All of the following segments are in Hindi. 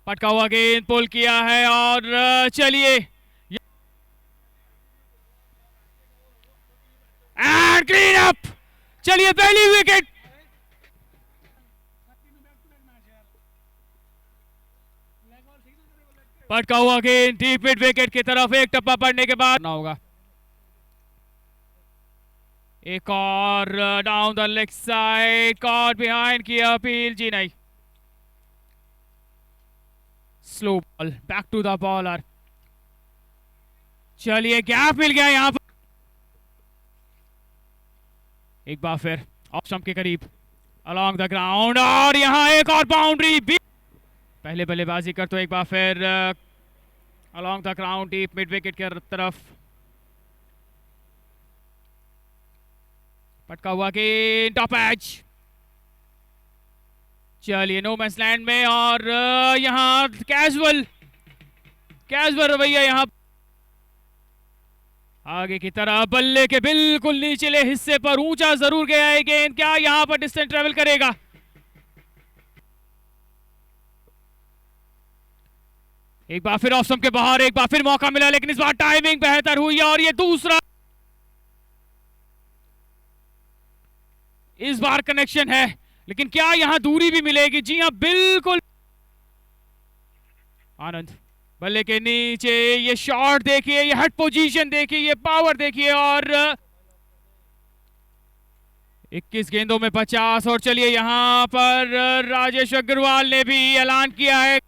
पटका हुआ गेंद पुल किया है और चलिए एंड क्लीन अप। चलिए पहली विकेट। पटका हुआ गेंद डीप मिड विकेट की तरफ, एक टप्पा पड़ने के बाद ना होगा। एक और down the leg side, caught behind की अपील, जी नहीं। Slow ball back to the bowler. चलिए गैप मिल गया यहां पर, एक बार फिर ऑफ स्टंप के करीब अलोंग द ग्राउंड और यहां एक और बाउंड्री भी। पहले बल्लेबाजी कर तो एक बार फिर along the ground deep mid wicket की तरफ। पटका हुआ गेंद टॉप एज। चलिए नो मैंस लैंड में और यहां कैजुअल रवैया यहां आगे की तरफ, बल्ले के बिल्कुल निचले हिस्से पर ऊंचा जरूर गया है गेंद, क्या यहां पर डिस्टेंस ट्रेवल करेगा? एक बार फिर ऑफ स्टंप के बाहर, एक बार फिर मौका मिला लेकिन इस बार टाइमिंग बेहतर हुई और ये दूसरा इस बार कनेक्शन है, लेकिन क्या यहां दूरी भी मिलेगी? जी हां बिल्कुल। आनंद बल्ले के नीचे, ये शॉट देखिए, ये हेड पोजीशन देखिए, ये पावर देखिए और 21 गेंदों में 50। और चलिए यहां पर राजेश अग्रवाल ने भी ऐलान किया है,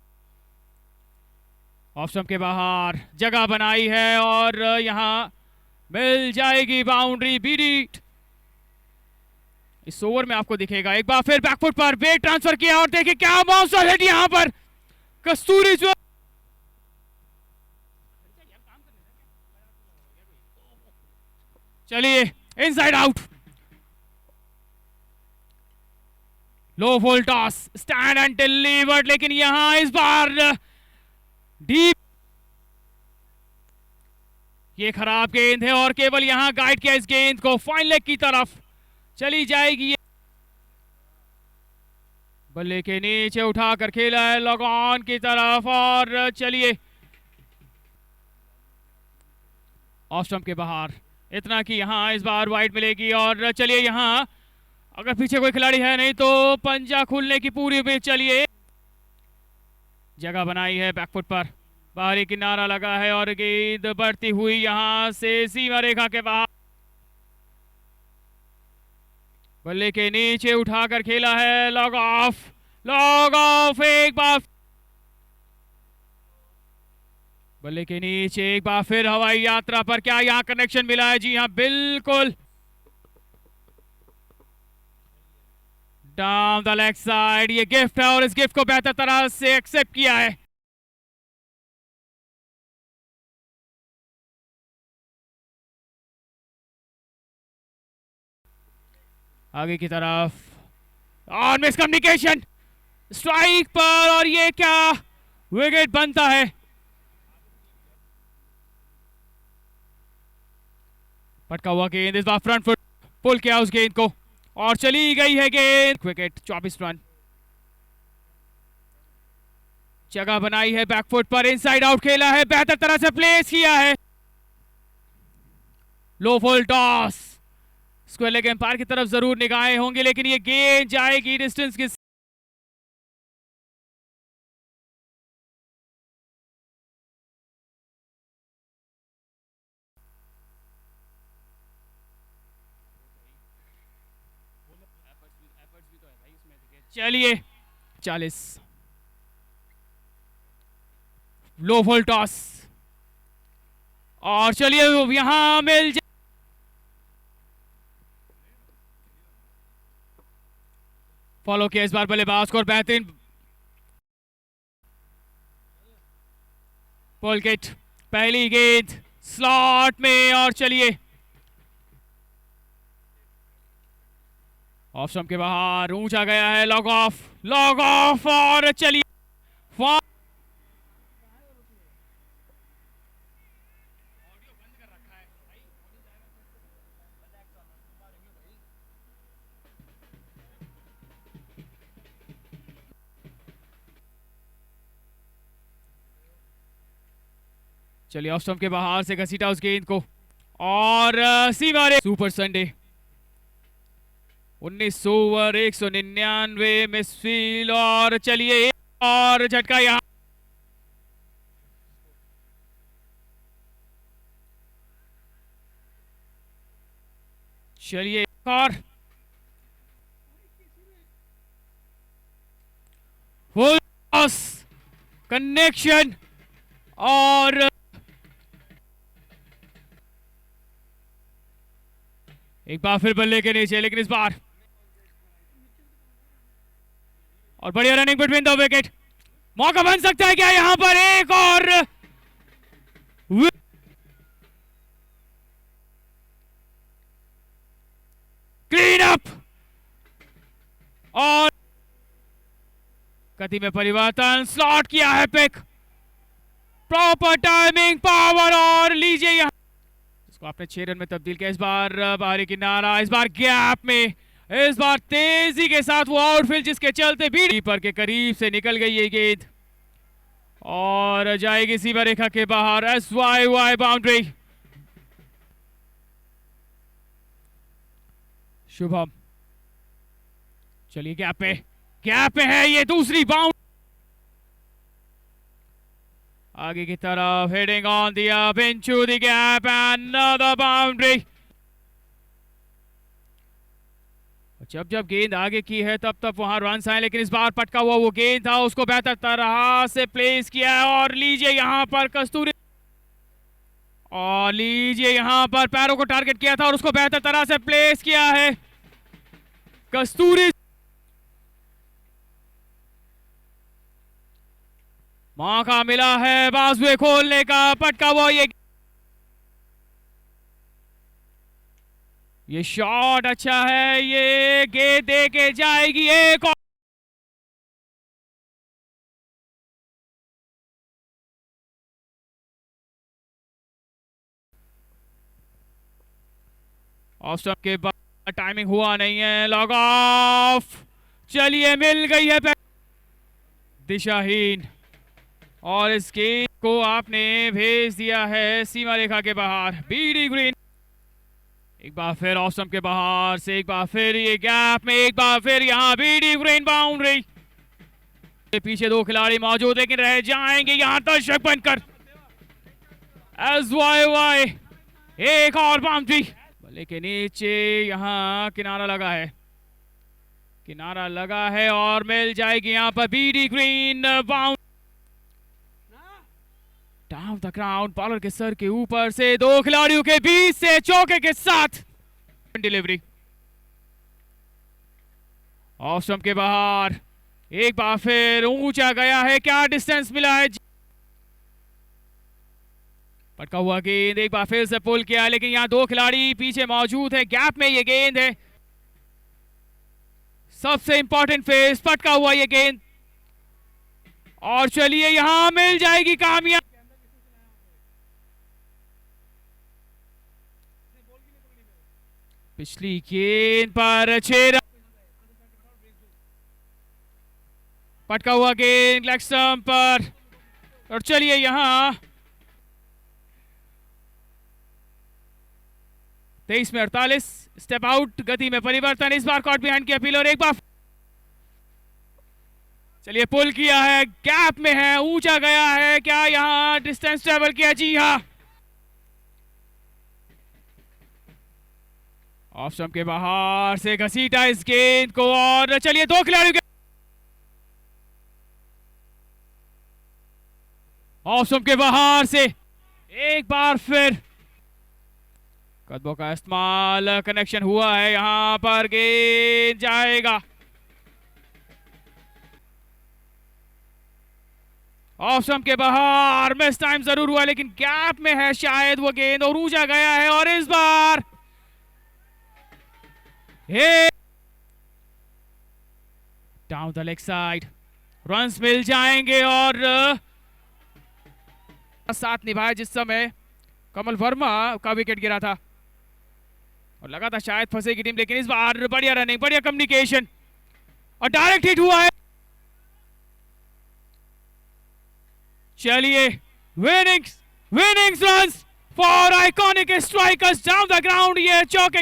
ऑफ स्टंप के बाहर जगह बनाई है और यहां मिल जाएगी बाउंड्री बीट। इस ओवर में आपको दिखेगा, एक बार फिर बैकफुट पर वेट ट्रांसफर किया और देखिए क्या बाउंसर हिट यहां पर, कस्तूरी जो चलिए inside out. Low full toss, stand and delivered, लेकिन यहां इस बार डीप, ये खराब गेंद है और केवल यहां गाइड किया इस गेंद को फाइन लेग की तरफ चली जाएगी। बल्ले के नीचे उठाकर खेला है लॉग ऑन की तरफ और चलिए ऑफ स्टंप के बाहर, इतना कि यहां इस बार वाइड मिलेगी और चलिए यहां अगर पीछे कोई खिलाड़ी है नहीं तो पंजा खुलने की पूरी उम्मीद। चलिए जगह बनाई है बैकफुट पर, बाहरी किनारा लगा है और गेंद बढ़ती हुई यहां से सीमा रेखा के बाहर, बल्ले के नीचे उठाकर खेला है लॉग ऑफ एक बार, बल्ले के नीचे एक बार फिर हवाई यात्रा पर, क्या यहां कनेक्शन मिला है? जी हां बिल्कुल, डाउन द लेग साइड, ये गिफ्ट है और इस गिफ्ट को बेहतर तरह से एक्सेप्ट किया है। आगे की तरफ और मिसकम्युनिकेशन स्ट्राइक पर और ये क्या विकेट बनता है? पटका हुआ गेंद इस बार फ्रंट फुट पुल किया उस गेंद को और चली गई है गेंद, विकेट 24 रन। जगह बनाई है बैकफुट पर, इनसाइड आउट खेला है, बेहतर तरह से प्लेस किया है, low full toss, square leg umpire की तरफ जरूर निगाहें होंगी लेकिन ये गेंद जाएगी डिस्टेंस की। चलिए 40, लो फुल टॉस और चलिए यहां मिल जाए, फॉलो किया इस बार बल्लेबाज को और बेहतरीन पुल किट, पहली गेंद स्लॉट में और चलिए ऑफ स्टंप के बाहर ऊंचा गया है, लॉग ऑफ और चलिए चलिए ऑफ स्टंप के बाहर से घसीटा उस गेंद को और सीमा रे सुपर संडे 19 ओवर 199 मिसफील्ड और चलिए और झटका यहाँ चलिए और फुल कनेक्शन और एक बार फिर बल्ले के नीचे लेकिन इस बार और बढ़िया रनिंग बिटवीन द विकेट मौका बन सकता है क्या यहां पर एक और क्लीन अप और गति में परिवर्तन स्लॉट किया है पिक प्रॉपर टाइमिंग पावर और लीजिए यहां इसको आपने 6 रन में तब्दील किया इस बार बाहरी किनारा इस बार गैप में इस बार तेजी के साथ वो आउटफील्ड जिसके चलते भी कीपर के करीब से निकल गई ये गेंद और जाएगी सीमा रेखा के बाहर SYY बाउंड्री शुभम चलिए गैप पे है ये दूसरी बाउंड आगे की तरफ हेडिंग ऑन दिया into the gap and another boundary जब गेंद आगे की है तब वहां रन्स आए लेकिन इस बार पटका हुआ वो गेंद था उसको बेहतर तरह से प्लेस किया है और लीजिए यहां पर कस्तूरी और लीजिए यहां पर पैरों को टारगेट किया था और उसको बेहतर तरह से प्लेस किया है कस्तूरी मौका मिला है बाजुए खोलने का पटका हुआ ये शॉट अच्छा है ये गेंद दे के जाएगी एक और ऑफ स्टंप के बाद टाइमिंग हुआ नहीं है लॉग ऑफ चलिए मिल गई है दिशाहीन और इस गेंद को आपने भेज दिया है सीमा रेखा के बाहर बीडी ग्रीन एक बार फिर ऑफ स्टंप के बाहर से एक बार फिर ये गैप में एक बार फिर यहाँ बीडी ग्रीन बाउंड्री पीछे 2 खिलाड़ी मौजूद लेकिन रह जाएंगे यहाँ दर्शक बनकर SYY एक और बाउंड्री बल्ले के नीचे यहाँ किनारा लगा है और मिल जाएगी यहाँ पर बीडी green boundary down the ground bowler के सर के ऊपर से 2 खिलाड़ियों के बीच से चौके के साथ डिलीवरी ऑफ स्टंप के बाहर एक बार फिर ऊंचा गया है क्या डिस्टेंस मिला है पटका हुआ गेंद एक बार फिर से पुल किया लेकिन यहाँ 2 खिलाड़ी पीछे मौजूद है गैप में ये गेंद है सबसे इंपॉर्टेंट फेस पटका हुआ ये गेंद और चलिए यहां मिल जाएगी कामयाब पिछली गेंद पर 6 रन पटका हुआ गेंद लेग स्टंप पर और चलिए यहां 23 में 48 स्टेप आउट गति में परिवर्तन इस बार कॉट बिहाइंड की अपील और एक बार चलिए पुल किया है गैप में है ऊंचा गया है क्या यहां डिस्टेंस ट्रेवल किया जी हां ऑफ स्टंप के बाहर से घसीटा इस गेंद को और चलिए 2 खिलाड़ियों के ऑफ स्टंप के बाहर से एक बार फिर कदमों का इस्तेमाल कनेक्शन हुआ है यहां पर गेंद जाएगा ऑफ स्टंप के बाहर मिस टाइम जरूर हुआ लेकिन गैप में है शायद वो गेंद और ऊंचा गया है और इस बार down the leg side runs मिल जाएंगे और साथ निभाया जिस समय कमल वर्मा का विकेट गिरा था और लगा था शायद फंसेगी टीम लेकिन इस बार बढ़िया रनिंग बढ़िया कम्युनिकेशन और डायरेक्ट हिट हुआ है चलिए winning winning runs for iconic strikers down the ground. ये चौके